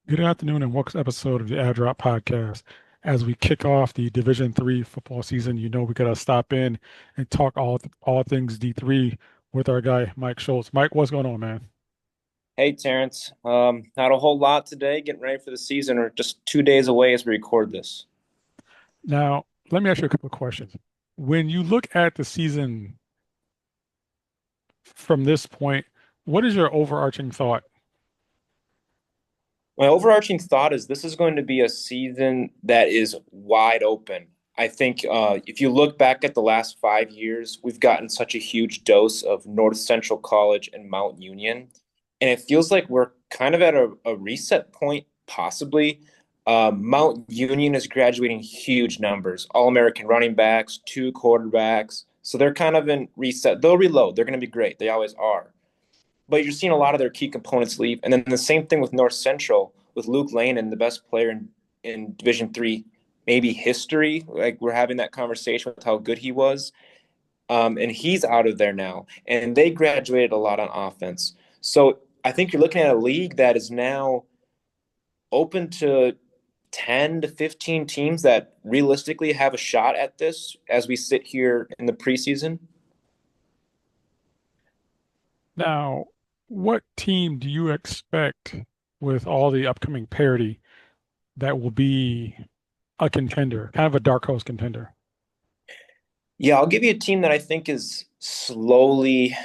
Good afternoon and welcome to episode of the Ad Drop Podcast. As we kick off the Division Three football season, we gotta stop in and talk all things D3 with our guy Mike Schultz. Mike, what's going on, man? Hey, Terrence. Not a whole lot today. Getting ready for the season. We're just 2 days away as we record this. Now, let me ask you a couple of questions. When you look at the season from this point, what is your overarching thought? My overarching thought is this is going to be a season that is wide open. I think if you look back at the last 5 years, we've gotten such a huge dose of North Central College and Mount Union. And it feels like we're kind of at a reset point, possibly. Mount Union is graduating huge numbers, All-American running backs, two quarterbacks. So they're kind of in reset. They'll reload. They're going to be great. They always are. But you're seeing a lot of their key components leave. And then the same thing with North Central, with Luke Lane and the best player in Division Three, maybe history. Like we're having that conversation with how good he was. And he's out of there now. And they graduated a lot on offense. So I think you're looking at a league that is now open to 10 to 15 teams that realistically have a shot at this as we sit here in the preseason. Now, what team do you expect with all the upcoming parity that will be a contender, kind of a dark horse contender? Yeah, I'll give you a team that I think is slowly,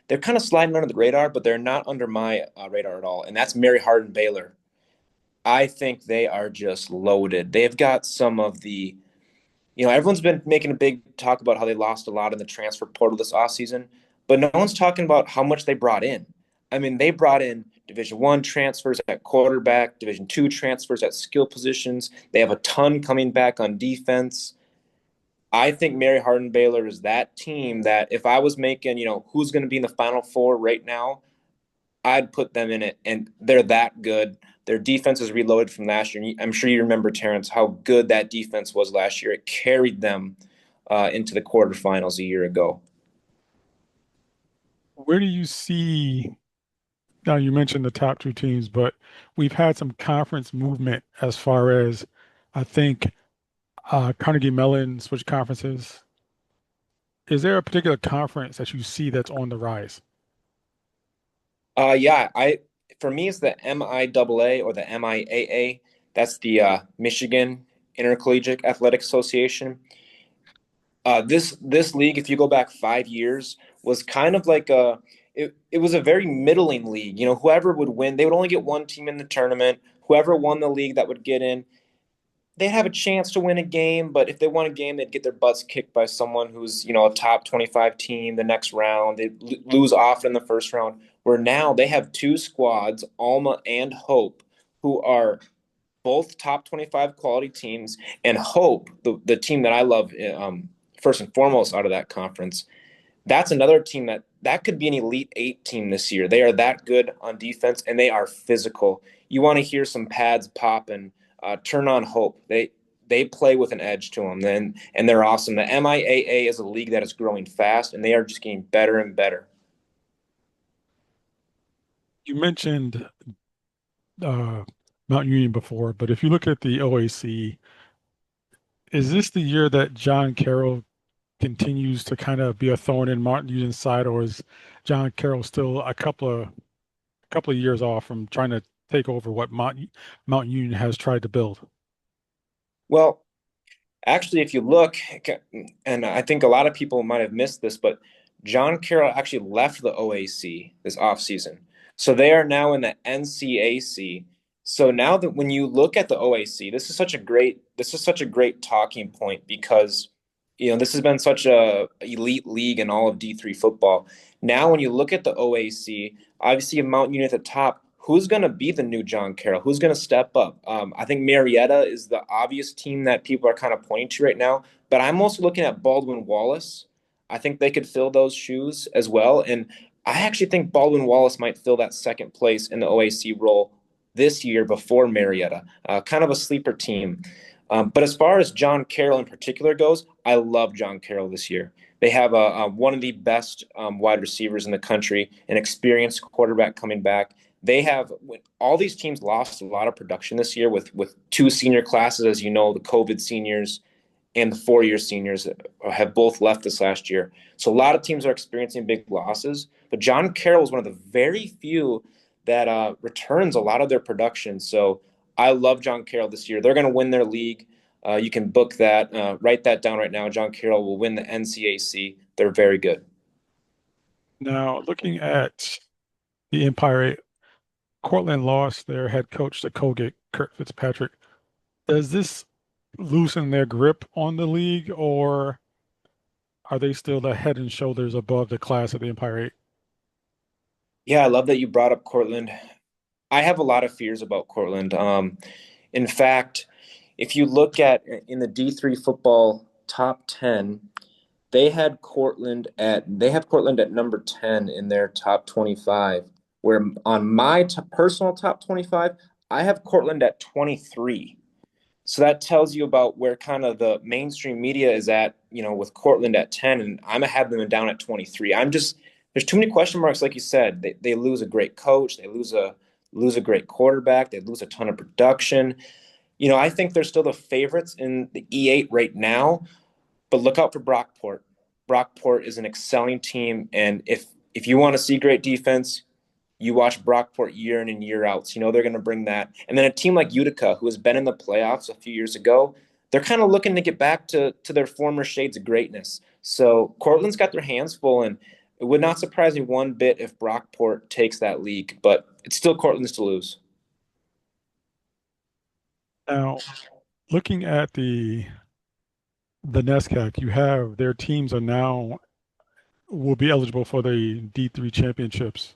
they're kind of sliding under the radar, but they're not under my radar at all. And that's Mary Hardin Baylor. I think they are just loaded. They've got some of the, everyone's been making a big talk about how they lost a lot in the transfer portal this offseason, but no one's talking about how much they brought in. I mean, they brought in Division I transfers at quarterback, Division II transfers at skill positions. They have a ton coming back on defense. I think Mary Hardin Baylor is that team that if I was making, who's going to be in the Final Four right now, I'd put them in it, and they're that good. Their defense is reloaded from last year. I'm sure you remember, Terrence, how good that defense was last year. It carried them into the quarterfinals a year ago. Where do you see, now you mentioned the top two teams, but we've had some conference movement as far as I think Carnegie Mellon switched conferences. Is there a particular conference that you see that's on the rise? Yeah, I for me it's the MIAA or the MIAA. That's the Michigan Intercollegiate Athletic Association. This league, if you go back 5 years, was kind of like it was a very middling league. Whoever would win, they would only get one team in the tournament. Whoever won the league that would get in, they'd have a chance to win a game, but if they won a game, they'd get their butts kicked by someone who's, a top 25 team the next round. They'd lose often in the first round, where now they have two squads, Alma and Hope, who are both top 25 quality teams. And Hope, the team that I love, first and foremost out of that conference, that's another team that could be an Elite Eight team this year. They are that good on defense, and they are physical. You want to hear some pads pop and turn on Hope. They play with an edge to them, and they're awesome. The MIAA is a league that is growing fast, and they are just getting better and better. You mentioned uh, Mount Union before, but if you look at the OAC, is this the year that John Carroll continues to kind of be a thorn in Mount Union's side, or is John Carroll still a couple of years off from trying to take over what Mount Union has tried to build? Well, actually, if you look, and I think a lot of people might have missed this, but John Carroll actually left the OAC this offseason. So they are now in the NCAC. So now that when you look at the OAC, this is such a great talking point because this has been such a elite league in all of D3 football. Now when you look at the OAC, obviously you have Mount Union at the top. Who's going to be the new John Carroll? Who's going to step up? I think Marietta is the obvious team that people are kind of pointing to right now, but I'm also looking at Baldwin Wallace. I think they could fill those shoes as well. And I actually think Baldwin Wallace might fill that second place in the OAC role this year before Marietta. Kind of a sleeper team. But as far as John Carroll in particular goes, I love John Carroll this year. They have one of the best wide receivers in the country, an experienced quarterback coming back. They have all these teams lost a lot of production this year with two senior classes, as you know, the COVID seniors and the 4-year seniors have both left this last year. So a lot of teams are experiencing big losses. But John Carroll is one of the very few that returns a lot of their production. So I love John Carroll this year. They're going to win their league. You can book that, write that down right now. John Carroll will win the NCAC. They're very good. Now, looking at the Empire 8, Cortland lost their head coach to Colgate, Kurt Fitzpatrick. Does this loosen their grip on the league, or are they still the head and shoulders above the class of the Empire 8? Yeah, I love that you brought up Cortland. I have a lot of fears about Cortland. In fact, if you look at in the D3 football top 10, they have Cortland at number 10 in their top 25, where on my personal top 25, I have Cortland at 23. So that tells you about where kind of the mainstream media is at, with Cortland at 10, and I'm have them down at 23. There's too many question marks, like you said. They lose a great coach, they lose a great quarterback, they lose a ton of production. I think they're still the favorites in the E8 right now, but look out for Brockport. Brockport is an excelling team, and if you want to see great defense, you watch Brockport year in and year out. So they're going to bring that. And then a team like Utica, who has been in the playoffs a few years ago, they're kind of looking to get back to their former shades of greatness. So Cortland's got their hands full, and it would not surprise me one bit if Brockport takes that league, but it's still Cortland's to lose. Now, looking at the NESCAC, you have their teams are now will be eligible for the D3 championships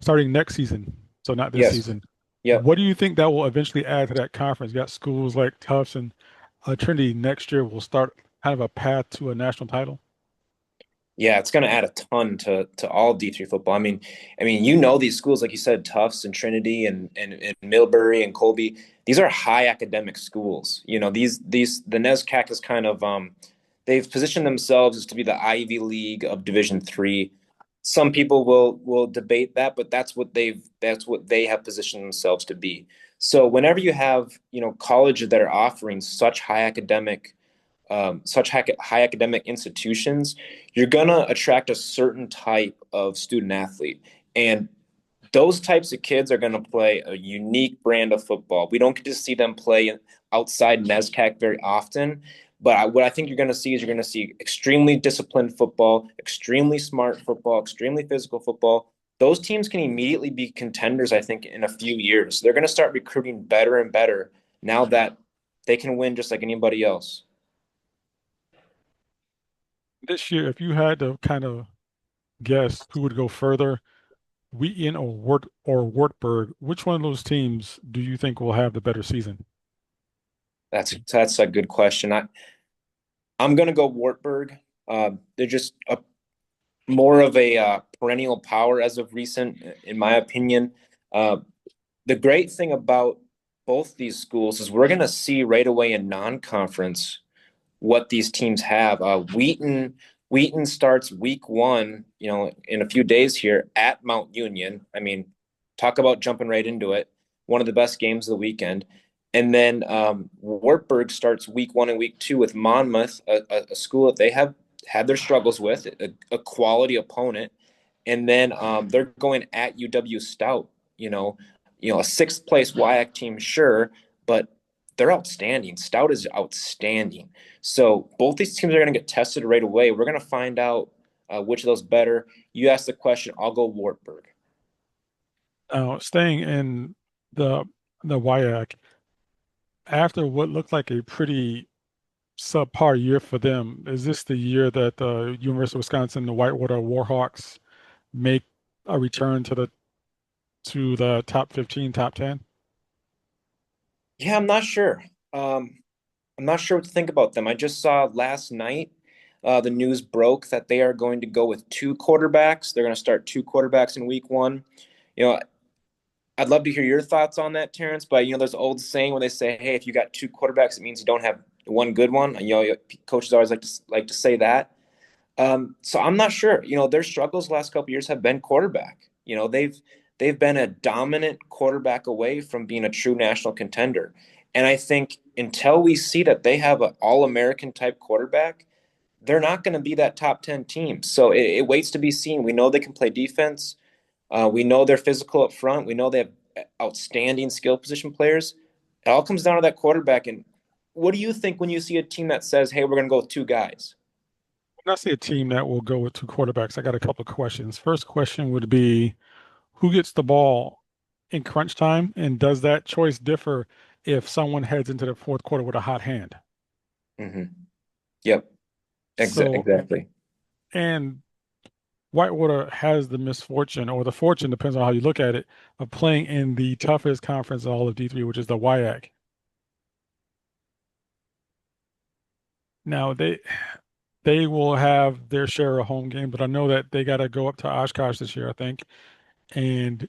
starting next season, so not this Yes. season. Yep. What do you think that will eventually add to that conference? You got schools like Tufts and Trinity next year will start kind of a path to a national title. Yeah, it's going to add a ton to all D3 football. These schools like you said, Tufts and Trinity and Millbury and Colby. These are high academic schools. These the NESCAC is kind of they've positioned themselves as to be the Ivy League of Division III. Some people will debate that, but that's what they have positioned themselves to be. So whenever you have colleges that are offering such high academic institutions, you're going to attract a certain type of student athlete. And those types of kids are going to play a unique brand of football. We don't get to see them play outside NESCAC very often. But what I think you're going to see is you're going to see extremely disciplined football, extremely smart football, extremely physical football. Those teams can immediately be contenders, I think, in a few years. They're going to start recruiting better and better now that they can win just like anybody else. This year, if you had to kind of guess who would go further, Wheaton or Wartburg, which one of those teams do you think will have the better season? That's a good question. I'm going to go Wartburg. They're just more of a perennial power as of recent, in my opinion. Uh, the great thing about both these schools is we're going to see right away in non-conference what these teams have. Wheaton starts week 1, in a few days here at Mount Union. Talk about jumping right into it. One of the best games of the weekend. And then Wartburg starts week 1 and week 2 with Monmouth, a school that they have had their struggles with, a quality opponent. And then they're going at UW Stout, a sixth place WIAC team, sure, but they're outstanding. Stout is outstanding. So both these teams are going to get tested right away. We're going to find out which of those better. You asked the question, I'll go Wartburg. Now, staying in the the WIAC, after what looked like a pretty subpar year for them, is this the year that the University of Wisconsin, the Whitewater Warhawks, make a return to the top 15, top 10? Yeah, I'm not sure. I'm not sure what to think about them. I just saw last night the news broke that they are going to go with two quarterbacks. They're going to start two quarterbacks in week 1. You know, I'd love to hear your thoughts on that, Terrence. But there's an old saying when they say, "Hey, if you got two quarterbacks, it means you don't have one good one." And, coaches always like to say that. So I'm not sure. Their struggles the last couple of years have been quarterback. They've they've been a dominant quarterback away from being a true national contender. And I think until we see that they have an all-American type quarterback, they're not going to be that top 10 team. So it waits to be seen. We know they can play defense. We know they're physical up front. We know they have outstanding skill position players. It all comes down to that quarterback. And what do you think when you see a team that says, hey, we're going to go with two guys? When I see a team that will go with two quarterbacks, I got a couple of questions. First question would be who gets the ball in crunch time, and does that choice differ if someone heads into the fourth quarter with a hot hand? Mm-hmm. Yep, So, exactly. and Whitewater has the misfortune or the fortune, depends on how you look at it, of playing in the toughest conference in all of D3, which is the WIAC. Now they will have their share of home game, but I know that they got to go up to Oshkosh this year, I think, and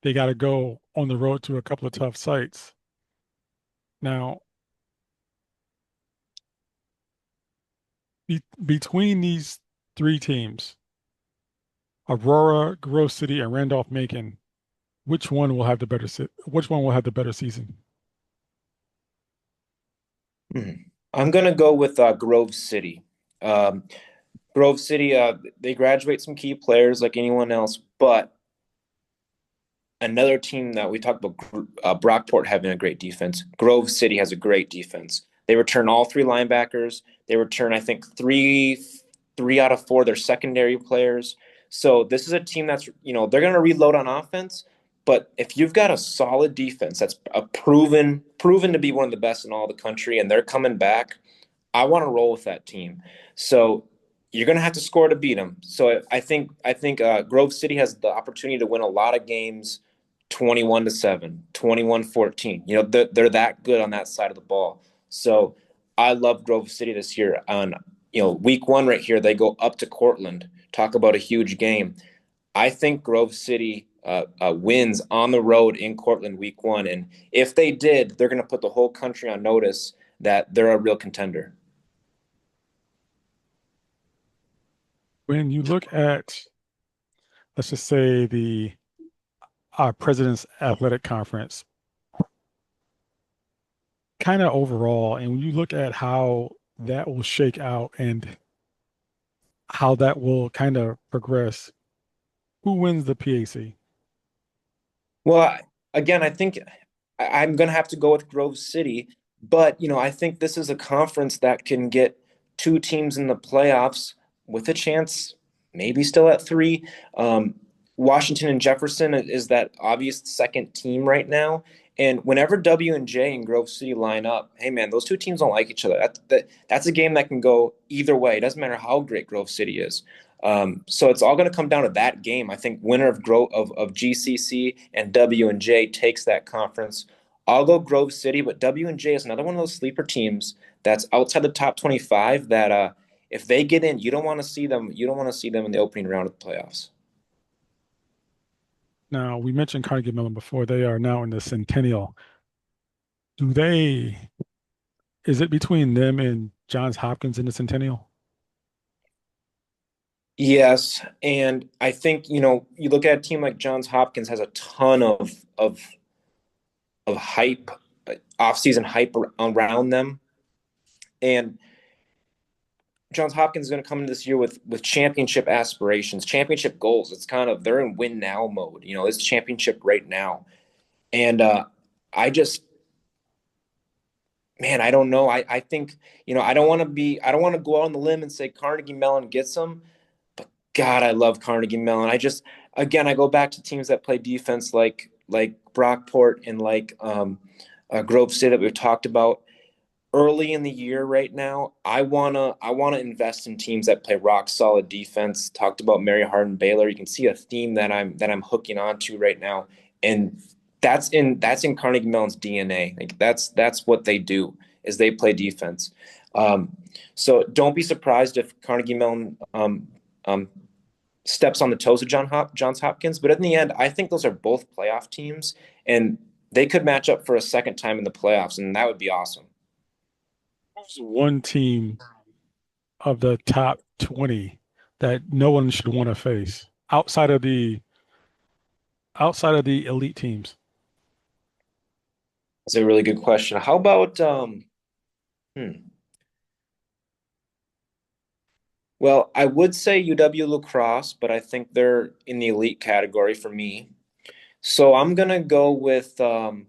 they got to go on the road to a couple of tough sites. Now, between these three teams, Aurora, Grove City, and Randolph-Macon, which one will have the better season? Mhm. I'm going to go with Grove City. Um, Grove City, they graduate some key players like anyone else, but another team that we talked about, Brockport having a great defense. Grove City has a great defense. They return all three linebackers. They return, I think, three out of four of their secondary players. So this is a team that's, they're going to reload on offense. But if you've got a solid defense that's a proven to be one of the best in all the country, and they're coming back, I want to roll with that team. So you're going to have to score to beat them. So I think Grove City has the opportunity to win a lot of games 21-7, 21-14. They're that good on that side of the ball. So I love Grove City this year. On week one right here, they go up to Cortland. Talk about a huge game. I think Grove City wins on the road in Cortland week one, and if they did, they're going to put the whole country on notice that they're a real contender. When you look at, let's just say, the President's Athletic Conference, kind of overall, and when you look at how that will shake out and how that will kind of progress, who wins the PAC? Well, again, I think I'm going to have to go with Grove City, but I think this is a conference that can get two teams in the playoffs with a chance, maybe still at three. Washington and Jefferson is that obvious second team right now. And whenever W and J and Grove City line up, hey man, those two teams don't like each other. That's a game that can go either way. It doesn't matter how great Grove City is. So it's all going to come down to that game. I think winner of GCC and W and J takes that conference. I'll go Grove City, but W and J is another one of those sleeper teams that's outside the top 25 that if they get in, you don't want to see them. You don't want to see them in the opening round of the playoffs. Now, we mentioned Carnegie Mellon before. They are now in the Centennial. Do they, is it between them and Johns Hopkins in the Centennial? Yes, and I think you look at a team like Johns Hopkins has a ton of hype, off-season hype around them, and Johns Hopkins is going to come into this year with championship aspirations, championship goals. It's kind of they're in win now mode. It's championship right now, and I just man, I don't know. I think I don't want to go out on the limb and say Carnegie Mellon gets them, but God, I love Carnegie Mellon. Again, I go back to teams that play defense like Brockport and like Grove City that we've talked about early in the year right now. I wanna invest in teams that play rock solid defense. Talked about Mary Hardin Baylor. You can see a theme that I'm hooking onto right now, and that's in Carnegie Mellon's DNA. Like that's what they do is they play defense. Um, so don't be surprised if Carnegie Mellon um, steps on the toes of Johns Hopkins. But in the end, I think those are both playoff teams, and they could match up for a second time in the playoffs, and that would be awesome. Who's one team of the top 20 that no one should want to face outside of the outside of the elite teams. That's a really good question. How about hmm. Well, I would say UW lacrosse, but I think they're in the elite category for me. So I'm gonna go with a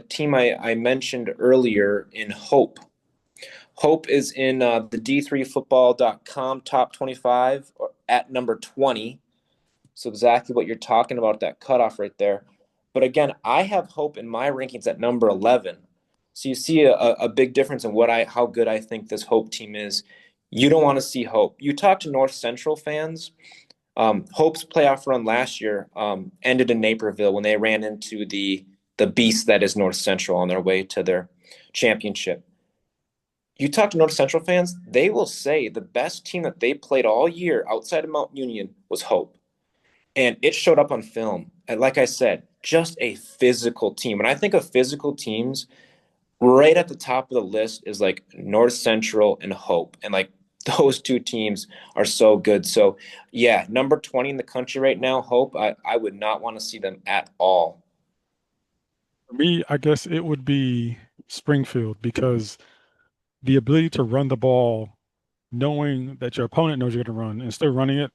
team I mentioned earlier in Hope. Hope is in the D3football.com top 25 at number 20. So exactly what you're talking about, that cutoff right there. But again, I have Hope in my rankings at number 11. So you see a big difference in how good I think this Hope team is. You don't want to see Hope. You talk to North Central fans. Hope's playoff run last year ended in Naperville when they ran into the beast that is North Central on their way to their championship. You talk to North Central fans, they will say the best team that they played all year outside of Mount Union was Hope. And it showed up on film. And like I said, just a physical team. When I think of physical teams, right at the top of the list is like North Central and Hope. And like those two teams are so good. So yeah, number 20 in the country right now, Hope, I would not want to see them at all. For me, I guess it would be Springfield because the ability to run the ball, knowing that your opponent knows you're going to run and still running it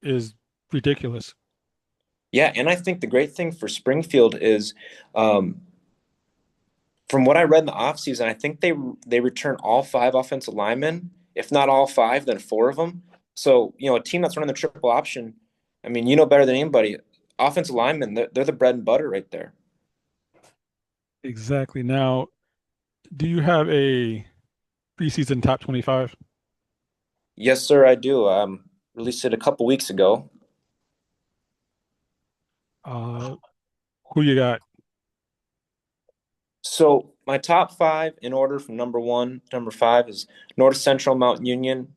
is ridiculous. Yeah, and I think the great thing for Springfield is um, from what I read in the offseason, I think they return all five offensive linemen. If not all five, then four of them. So, a team that's running the triple option, I mean, you know better than anybody, offensive linemen, they're the bread and butter right there. Exactly. Now, do you have a preseason top 25? Yes, sir, I do. Released it a couple weeks ago. Uh, who you got? So my top five in order from number one to number five is North Central Mount Union,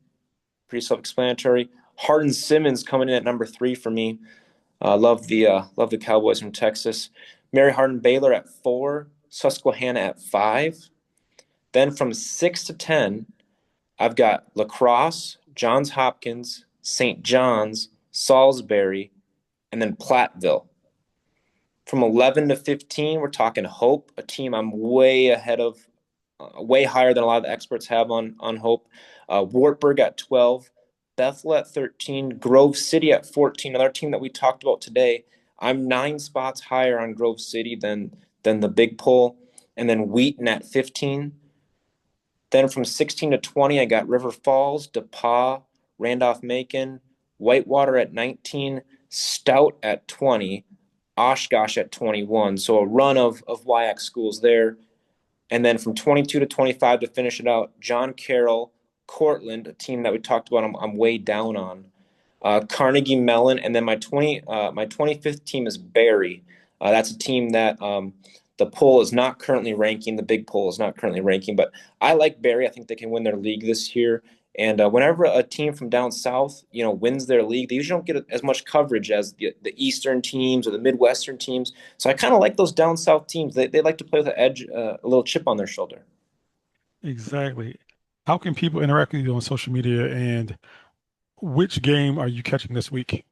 pretty self-explanatory. Hardin Simmons coming in at number three for me. Love the Cowboys from Texas. Mary Hardin Baylor at four, Susquehanna at five. Then from 6 to 10, I've got La Crosse, Johns Hopkins, St. John's, Salisbury, and then Platteville. From 11 to 15, we're talking Hope, a team I'm way ahead of, way higher than a lot of the experts have on Hope. Wartburg at 12, Bethel at 13, Grove City at 14, another team that we talked about today. I'm 9 spots higher on Grove City than the big poll, and then Wheaton at 15. Then from 16 to 20, I got River Falls, DePauw, Randolph-Macon, Whitewater at 19, Stout at 20, Oshkosh at 21. So a run of WIAC schools there. And then from 22 to 25 to finish it out, John Carroll, Cortland, a team that we talked about, I'm way down on. Carnegie Mellon, and then my 25th team is Barry. That's a team that the poll is not currently ranking. The big poll is not currently ranking, but I like Barry. I think they can win their league this year. And whenever a team from down south, wins their league, they usually don't get as much coverage as the Eastern teams or the Midwestern teams. So I kind of like those down south teams. They like to play with an edge, a little chip on their shoulder. Exactly. How can people interact with you on social media and which game are you catching this week?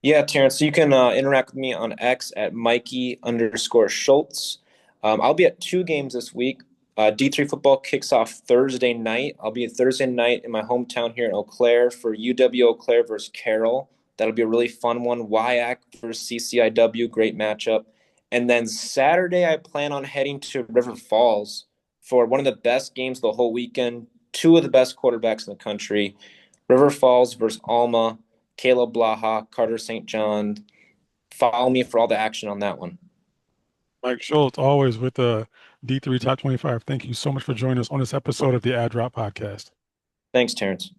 Yeah, Terrence. So you can interact with me on X at Mikey_Schultz. I'll be at two games this week. D3 football kicks off Thursday night. I'll be at Thursday night in my hometown here in Eau Claire for UW Eau Claire versus Carroll. That'll be a really fun one. WIAC versus CCIW, great matchup. And then Saturday, I plan on heading to River Falls for one of the best games of the whole weekend. Two of the best quarterbacks in the country. River Falls versus Alma. Caleb Blaha, Carter St. John. Follow me for all the action on that one. Mike Schultz, always with the D3 Top 25. Thank you so much for joining us on this episode of the Ad Drop Podcast. Thanks, Terrence.